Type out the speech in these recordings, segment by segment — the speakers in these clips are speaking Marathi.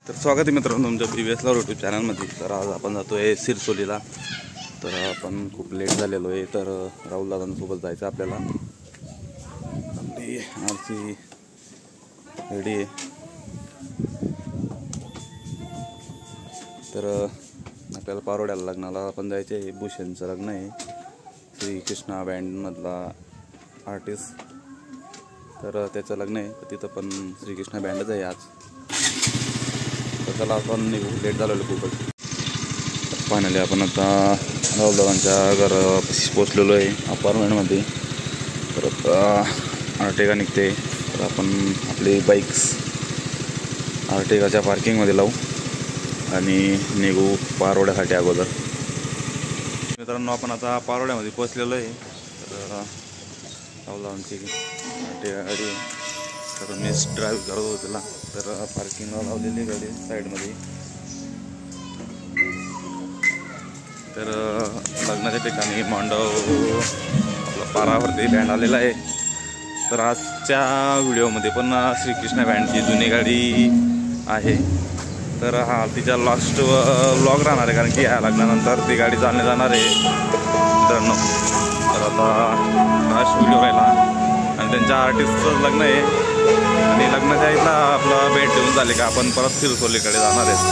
तर स्वागत आहे मित्रांनो तुमच्या BVS लव्ह यूट्यूब चॅनलमध्ये। तर आज आपण जातोय सिरसोलीला। तर आपण खूप लेट झालेलो आहे, तर राहुल दादांसोबत जायचं आपल्याला। आपली आरती रेडी आहे, तर आपल्याला पारोड्याला लग्नाला पण जायचं आहे। भूषणचं लग्न आहे, श्रीकृष्णा बँडमधला आर्टिस्ट, तर त्याचं लग्न आहे। तर तिथं पण श्रीकृष्णा बँडच आहे आज। तर त्याला आपण निघू, लेट झालेलो खूपच। फायनली आपण आता राहुल दादांच्या घरापाशी पोचलेलो आहे अपार्टमेंटमध्ये। तर आता आर्टिगा निघते, तर आपण आपली बाईक्स आर्टिगाच्या पार्किंगमध्ये लावू आणि निघू पारोड्यासाठी अगोदर। मित्रांनो आपण आता पारोड्यामध्ये पोचलेलो आहे। तर राहुल दादांची आर्टिगा गाडी, तर मीच ड्राईव्ह करत होतो त्याला। तर पार्किंगला लावलेली गाडी साईडमध्ये। तर लग्नाच्या ठिकाणी मांडव आपला पारावरती बँड आलेला आहे। तर आजच्या व्हिडिओमध्ये पण श्रीकृष्णा बँडची जुनी गाडी आहे। तर हा तिच्या लास्ट व्लॉग राहणार आहे, कारण की या लग्नानंतर ती गाडी चालणे जाणार आहे मित्रांनो। तर आता लास्ट व्हिडिओ राहिला आणि त्यांच्या आर्टिस्टचं लग्न आहे, आणि लग्नाच्या इथला आपला भेट देऊन झाले का आपण परत सिरसोलीकडे जाणार आहे।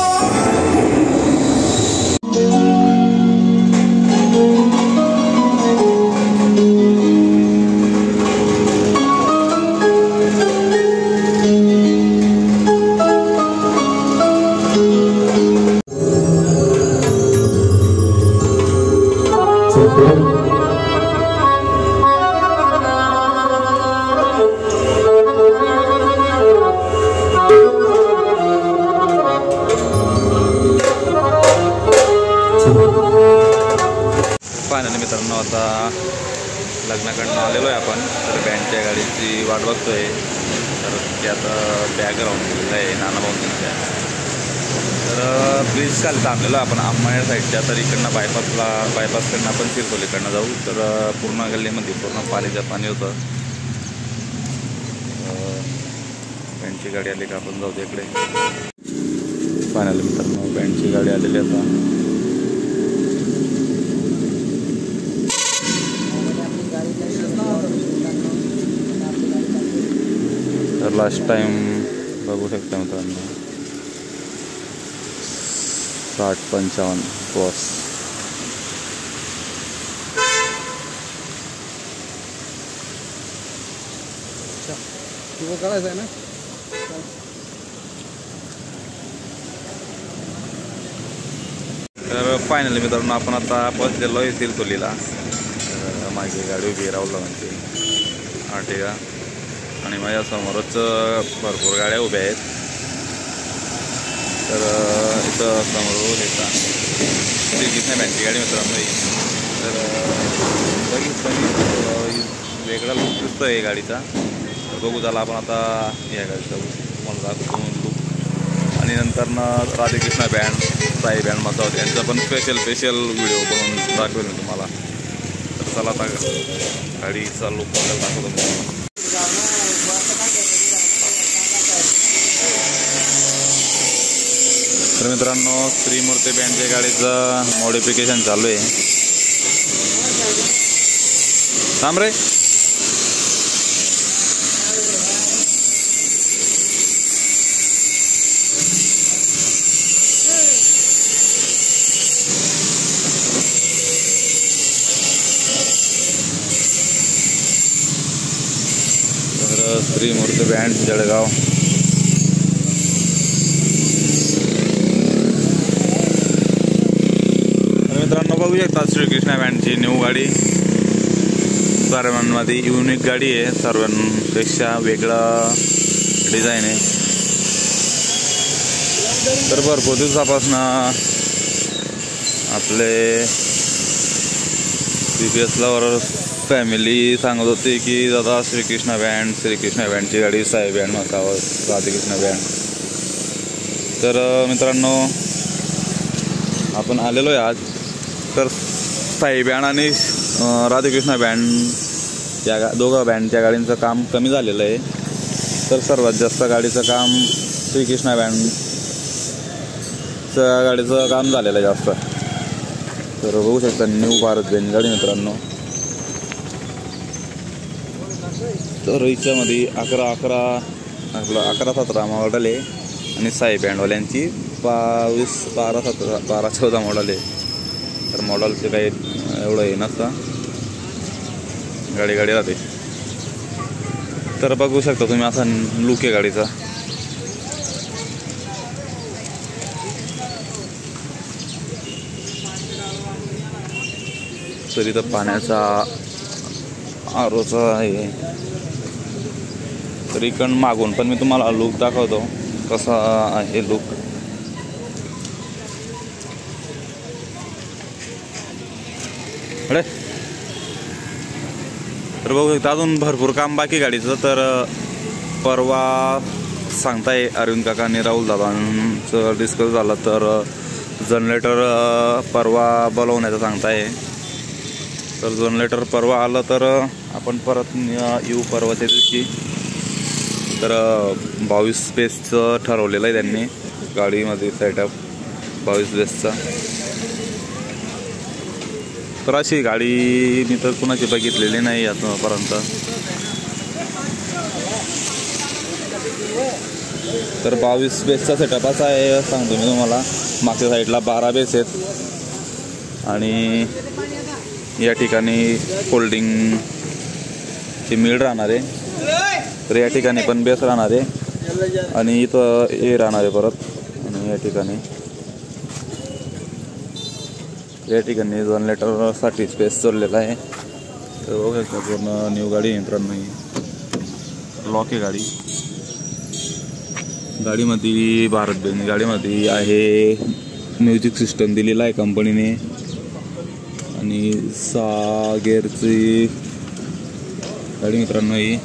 फायनली मित्रांनो आता लग्नाकडनं आलेलो आहे आपण। तर बँडच्या गाडीची वाट बघतोय, तर ते आता बॅकग्राऊंड केलेलं आहे नाना भाऊंच्या। तर ब्रिज खाली थांबलेलो आहे आपण अंमळनेर साईडच्या। तर इकडनं बायपासकडनं आपण सिरसोलीकडनं जाऊ। तर पूर्ण गल्लीमध्ये पूर्ण पाणीचं पाणी होतं। बँडची गाडी आली का आपण जाऊ तिकडे। फायनली मित्रांनो बँडची गाडी आलेली आता। तर लास्ट टाइम बघू शकता मित्रांनो 60-55 बॉस। करायचं आहे ना। तर फायनली मित्रांनो आपण आता पोहोचलेलो आहे सिरसोलीला। मागे गाडी उभी राहुल दादांची आर्टिगा, आणि माझ्या समोरच भरपूर गाड्या उभ्या आहेत। तर इथं समोर येतात श्रीकृष्णा बँडची गाडी मित्रांनो ही। तर वेगळा लुक दिसतो आहे गाडीचा। तर बघू झाला आपण आता या गाडीचा तुम्हाला दाखवून लुक, आणि नंतर राधेकृष्णा बँड, साई बँड मसावत यांचा पण स्पेशल व्हिडिओ बनवून दाखवेल मी तुम्हाला। तर चला आता गाडीचा लुक बघायला दाखवतो तुम्हाला। तर मित्रांनो श्रीमूर्ती बँडच्या गाडीचं मॉडिफिकेशन चालू आहे। थांब रे। तर श्रीमूर्ती बँड जळगाव। मित्रांनो बघू शकता श्रीकृष्णा बँडची न्यू गाडी, सर्वांमध्ये युनिक गाडी आहे, सर्वांपेक्षा वेगळा डिझाईन आहे। तर भरपूर दिवसापासून आपले BVS लव्हर फॅमिली सांगत होती की दादा श्रीकृष्णा बँडची गाडी, साई बँड मसावत, राधेकृष्णा बँड। तर मित्रांनो आपण आलेलो आहे आज। तर साई बँड आणि राधेकृष्णा बँड या दोघं बँडच्या गाडींचं काम कमी झालेलं आहे। तर सर्वात जास्त गाडीचं काम श्रीकृष्णा बँड जनरेटरच्या गाडीचं काम झालेलं आहे जास्त. तर बघू शकता न्यू भारत बेंज गाडी मित्रांनो. तर हिच्यामध्ये 11-17 मॉडेल आहे आणि साई बँडवाल्यांची 12-14 मॉडेल आहे. तर मॉडेलचे काही एवढं हे नसतं, गाडी राहते. तर बघू शकता तुम्ही असा लुक आहे गाडीचा. तर इथं पाण्याचा आरोचा आहे. तर इकडं मागून पण मी तुम्हाला लुक दाखवतो कसा आहे लुक. तर बघू शकता अजून भरपूर काम बाकी गाडीचं. तर परवा सांगताय अरविंद काकांनी राहुल दादांचं डिस्कस झालं तर जनरेटर परवा बोलवण्याचं सांगताय. तर जनरेटर परवा आलं तर आपण परत येऊ परवाच्या दिवशी. तर 22 बेसचं ठरवलेलं आहे त्यांनी गाडीमध्ये सेटअप 22 बेसचा. तर अशी गाडी मी तर कुणाची बघितलेली नाही आतापर्यंत. तर 22 बेसचा सेटअप असा आहे सांगतो मी तुम्हाला. मागच्या साईडला 12 बेस आहेत आणि या ठिकाणी फोल्डिंगची मिळ राहणार आहे. तर या ठिकाणी पण बेस राहणार आहे आणि इथं हे राहणार आहे परत. आणि या ठिकाणी जनरेटरसाठी स्पेस जोडलेला आहे. तर बघू शकता पूर्ण न्यू गाडी मित्रांनो. लॉक आहे गाडीमध्ये भारत बेंज गाडीमध्ये आहे. म्युझिक सिस्टम दिलेला आहे कंपनीने आणि 6 गेअरची गाडी मित्रांनो ही.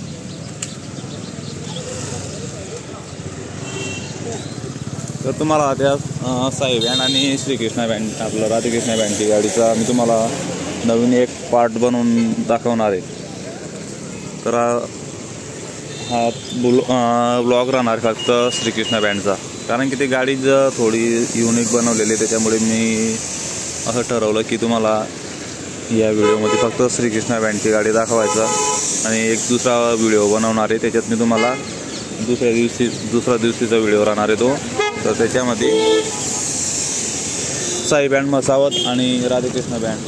तर तुम्हाला त्या साई बँड आणि श्रीकृष्णा बँड आपलं राधाकृष्णा बँडची गाडीचा मी तुम्हाला नवीन एक पार्ट बनवून दाखवणार आहे. तर हा ब्लॉग राहणार फक्त श्रीकृष्णा बँडचा, कारण की ती गाडी थोडी युनिक बनवलेली आहे. त्याच्यामुळे मी असं ठरवलं की तुम्हाला या व्हिडिओमध्ये फक्त श्रीकृष्णा बँडची गाडी दाखवायचा आणि एक दुसरा व्हिडिओ बनवणार आहे. त्याच्यात मी तुम्हाला दुसऱ्या दिवशीचा व्हिडिओ राहणार आहे तो. तर त्याच्यामध्ये साई बँड मसावत आणि राधाकृष्ण बँड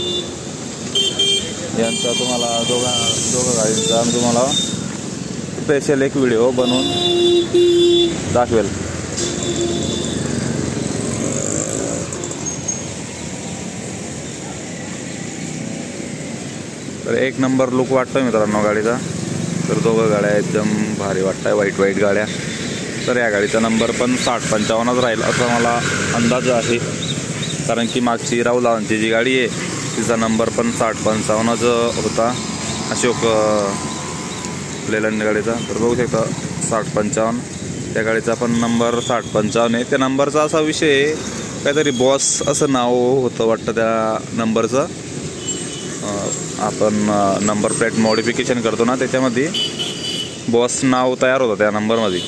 यांचा तुम्हाला दोघं गाडींचा मी तुम्हाला स्पेशल एक व्हिडिओ बनवून दाखवेल. तर एक नंबर लुक वाटतोय मित्रांनो गाडीचा. तर दोघं गाड्या एकदम भारी वाटताय, वाईट गाड्या. तर या गाडीचा नंबर पण 60-55च राहील असा मला अंदाज आहे, कारण की मागची राहुलांची जी गाडी आहे तिचा नंबर पण 60-55च होता, अशोक लेलंड गाडीचा. तर बघू शकता 60-55 त्या गाडीचा पण नंबर 60-55 आहे. त्या नंबरचा असा विषय आहे, काहीतरी बॉस असं नाव होतं वाटतं त्या नंबरचं. आपण नंबर प्लेट मॉडिफिकेशन करतो ना, त्याच्यामध्ये बॉस नाव तयार होतं त्या नंबरमध्ये.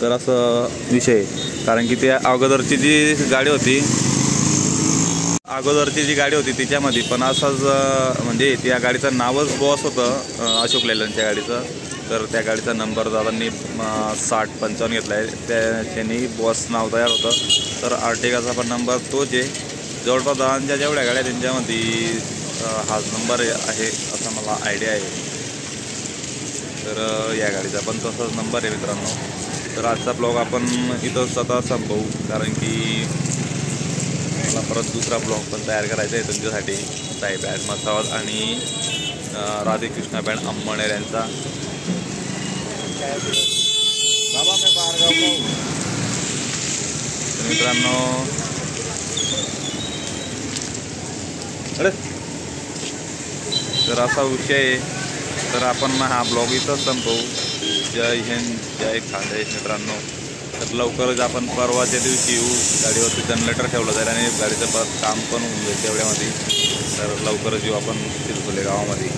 तर असं विषय, कारण की त्या अगोदरची जी गाडी होती तिच्यामध्ये पण असंच म्हणजे त्या गाडीचं नावच बॉस होतं अशोक लेलंडच्या गाडीचं. तर त्या गाडीचा नंबर दादांनी 60-55 घेतला आहे, त्याच्यानी बॉस नाव तयार होतं. तर आर्टिगाचा पण नंबर तोच आहे. जवळपास दादांच्या जेवढ्या गाड्या त्यांच्यामध्ये हाच नंबर आहे असं मला आयडिया आहे. तर या गाडीचा पण तसाच नंबर आहे मित्रांनो. तर आजचा ब्लॉग आपण इथंच आता संपवू, कारण की मला परत दुसरा ब्लॉग पण तयार करायचा आहे तुमच्यासाठी. साई बँड मसावत आणि राधाकृष्णा बँड अंमळनेर यांचा. मित्रांनो तर असा विषय आहे. तर आपण हा ब्लॉग इथंच संपवू. जय हिंद, जय खानदेश मित्रांनो. तर लवकरच आपण परवाच्या दिवशी येऊ. गाडीवरती जनरेटर ठेवलं जाईल आणि गाडीचं काम पण होऊन जाईल तेवढ्यामध्ये. तर लवकरच येऊ आपण चिरकुले गावामध्ये.